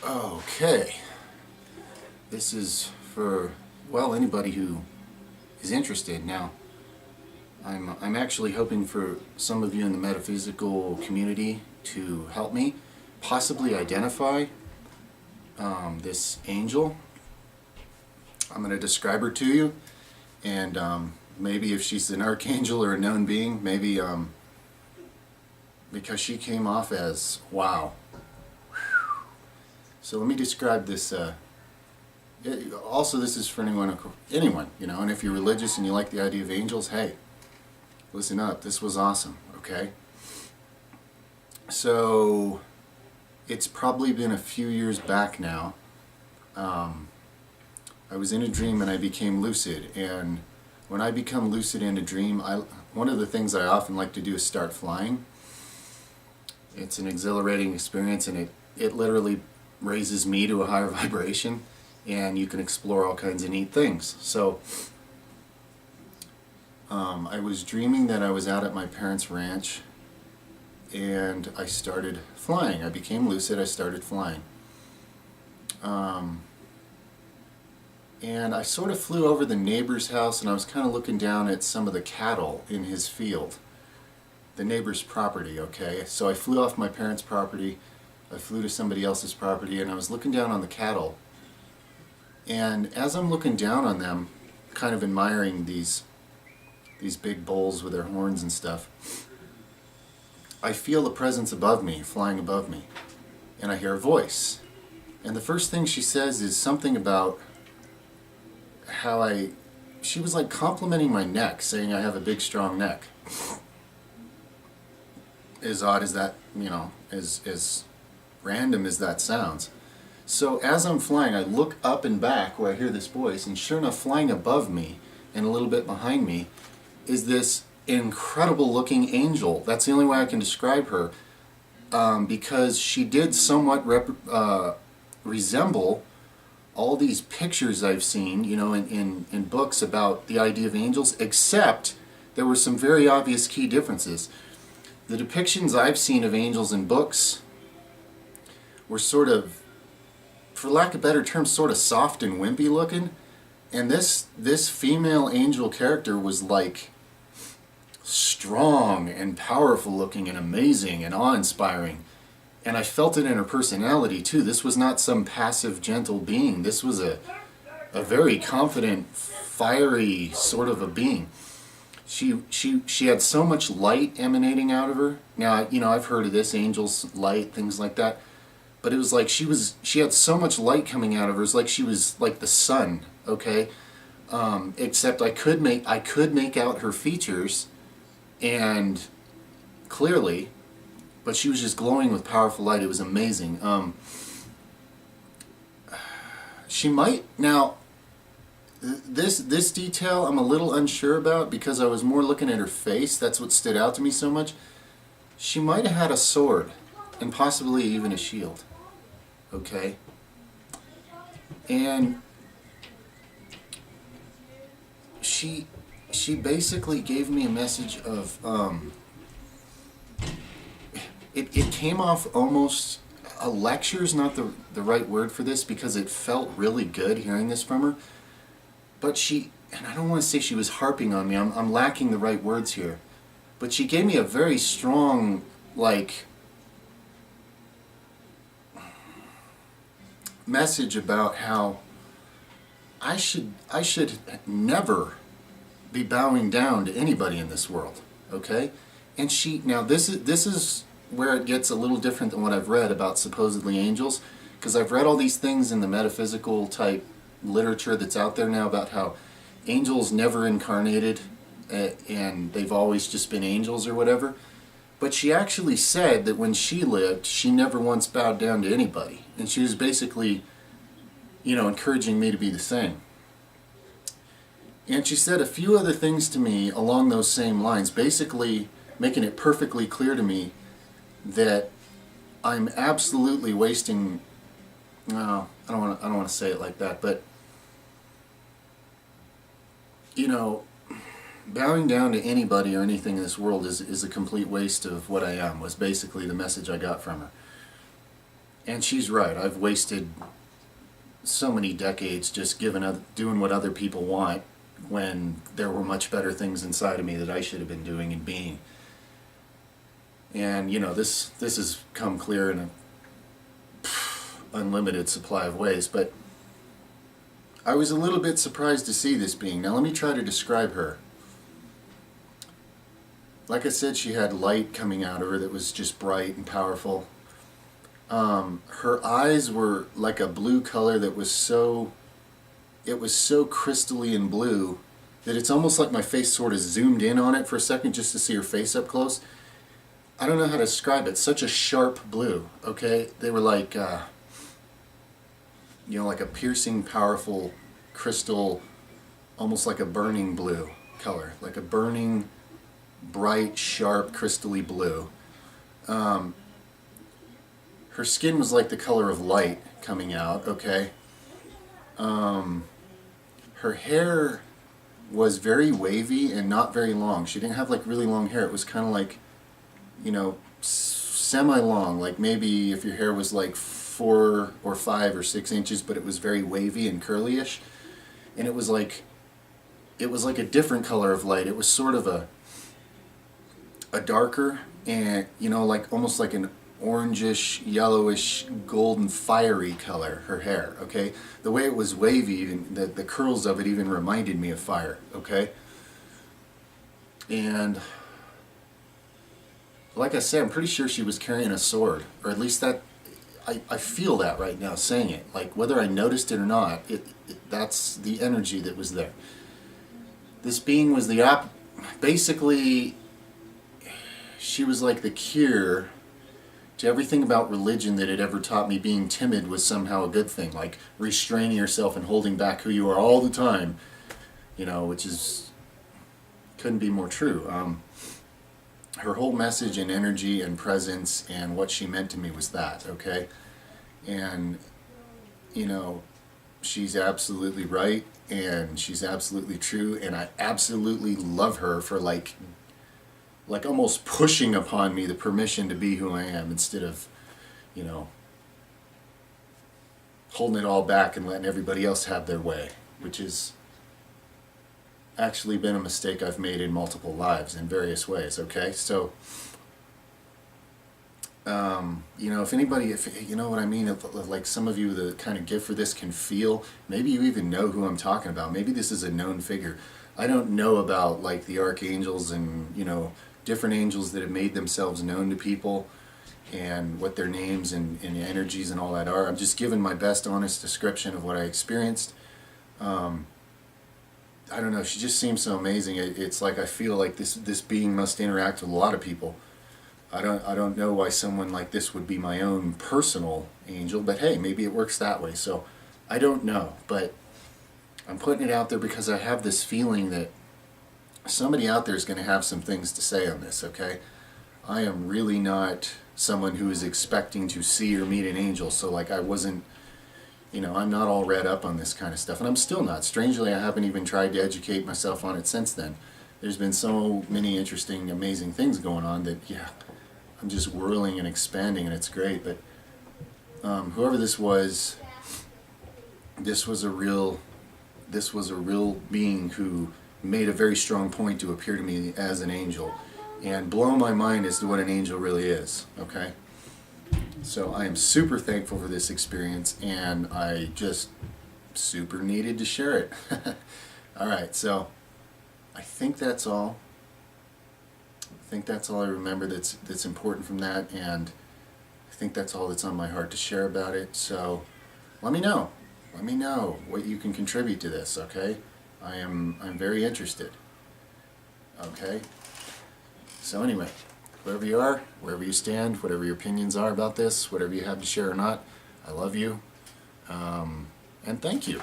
Okay, this is for, well, anybody who is interested. Now, I'm actually hoping for some of you in the metaphysical community to help me possibly identify this angel. I'm going to describe her to you, and maybe if she's an archangel or a known being, maybe because she came off as wow. So let me describe this. Also, this is for anyone, and if you're religious and you like the idea of angels, hey, listen up. This was awesome. Okay. So it's probably been a few years back now. I was in a dream and I became lucid. And when I become lucid in a dream, one of the things I often like to do is start flying. It's an exhilarating experience, and it literally raises me to a higher vibration, and you can explore all kinds of neat things. So I was dreaming that I was out at my parents' ranch, and I started flying. I became lucid, I started flying. And I sort of flew over the neighbor's house, and I was kind of looking down at some of the cattle in his field. The neighbor's property, okay? So I flew off my parents' property, I flew to somebody else's property, and I was looking down on the cattle. And as I'm looking down on them, kind of admiring these big bulls with their horns and stuff, I feel a presence above me, flying above me, and I hear a voice. And the first thing she says is something about how she was like complimenting my neck, saying I have a big strong neck. As odd as that, as random as that sounds. So as I'm flying, I look up and back where I hear this voice, and sure enough, flying above me and a little bit behind me is this incredible looking angel. That's the only way I can describe her, because she did somewhat resemble all these pictures I've seen, in books about the idea of angels, except there were some very obvious key differences. The depictions I've seen of angels in books were sort of, for lack of a better term, sort of soft and wimpy looking, and this female angel character was like strong and powerful looking and amazing and awe-inspiring. And I felt it in her personality too. This was not some passive, gentle being. This was a very confident, fiery sort of a being. She had so much light emanating out of her. Now, I've heard of this, angels, light, things like that. But it was like she had so much light coming out of her. It was like she was like the sun, okay? Except I could make out her features, and clearly, but she was just glowing with powerful light. It was amazing. She might, now, this detail I'm a little unsure about, because I was more looking at her face. That's what stood out to me so much. She might have had a sword, and possibly even a shield. Okay? And she basically gave me a message of, it came off almost, a lecture's not the right word for this, because it felt really good hearing this from her. But and I don't want to say she was harping on me, I'm lacking the right words here. But she gave me a very strong, message about how I should never be bowing down to anybody in this world, okay? And now this is where it gets a little different than what I've read about supposedly angels, because I've read all these things in the metaphysical type literature that's out there now about how angels never incarnated, and they've always just been angels or whatever. But she actually said that when she lived, she never once bowed down to anybody, and she was basically, encouraging me to be the same. And she said a few other things to me along those same lines, basically making it perfectly clear to me that I'm absolutely wasting, no, I don't want to say it like that, but bowing down to anybody or anything in this world is a complete waste of what I am, was basically the message I got from her. And she's right. I've wasted so many decades just doing what other people want when there were much better things inside of me that I should have been doing and being. And you know, this has come clear in a unlimited supply of ways, but I was a little bit surprised to see this being. Now let me try to describe her. Like I said, she had light coming out of her that was just bright and powerful. Her eyes were like a blue color that was so crystalline blue that it's almost like my face sort of zoomed in on it for a second just to see her face up close. I don't know how to describe it. Such a sharp blue, okay? They were like, you know, like a piercing, powerful crystal, almost like a burning blue color. Like a burning, bright, sharp, crystally blue. Her skin was like the color of light coming out, okay? Her hair was very wavy and not very long. She didn't have like really long hair. It was kind of like, you know, semi-long, like maybe if your hair was like 4 or 5 or 6 inches, but it was very wavy and curly-ish. And it was like a different color of light. It was sort of a darker and, you know, like almost like an orangish, yellowish, golden, fiery color, her hair, okay? The way it was wavy, even the curls of it even reminded me of fire, okay? And like I said, I'm pretty sure she was carrying a sword, or at least that, I feel that right now saying it. Like whether I noticed it or not, that's the energy that was there. This being was basically, she was like the cure to everything about religion that had ever taught me being timid was somehow a good thing, like restraining yourself and holding back who you are all the time, you know, which couldn't be more true. Her whole message and energy and presence and what she meant to me was that, okay? And, you know, she's absolutely right and she's absolutely true, and I absolutely love her for like almost pushing upon me the permission to be who I am instead of, you know, holding it all back and letting everybody else have their way, which has actually been a mistake I've made in multiple lives in various ways, okay? So, you know, if you know what I mean, if like some of you, the kind of gift for this can feel, maybe you even know who I'm talking about. Maybe this is a known figure. I don't know about like the archangels and, you know, different angels that have made themselves known to people and what their names and energies and all that are. I'm just giving my best honest description of what I experienced. I don't know, she just seems so amazing. It's like I feel like this being must interact with a lot of people. I don't know why someone like this would be my own personal angel, but hey, maybe it works that way. So I don't know, but I'm putting it out there because I have this feeling that somebody out there is going to have some things to say on this, okay? I am really not someone who is expecting to see or meet an angel, so like I wasn't, you know, I'm not all read up on this kind of stuff, and I'm still not. Strangely, I haven't even tried to educate myself on it since then. There's been so many interesting, amazing things going on that, yeah, I'm just whirling and expanding, and it's great, but whoever this was a real being who made a very strong point to appear to me as an angel and blow my mind as to what an angel really is, okay? So I am super thankful for this experience, and I just super needed to share it. Alright, so I think that's all. I think that's all I remember that's important from that, and I think that's all that's on my heart to share about it. So let me know. Let me know what you can contribute to this, okay? I'm very interested. Okay? So anyway, wherever you are, wherever you stand, whatever your opinions are about this, whatever you have to share or not, I love you. And thank you.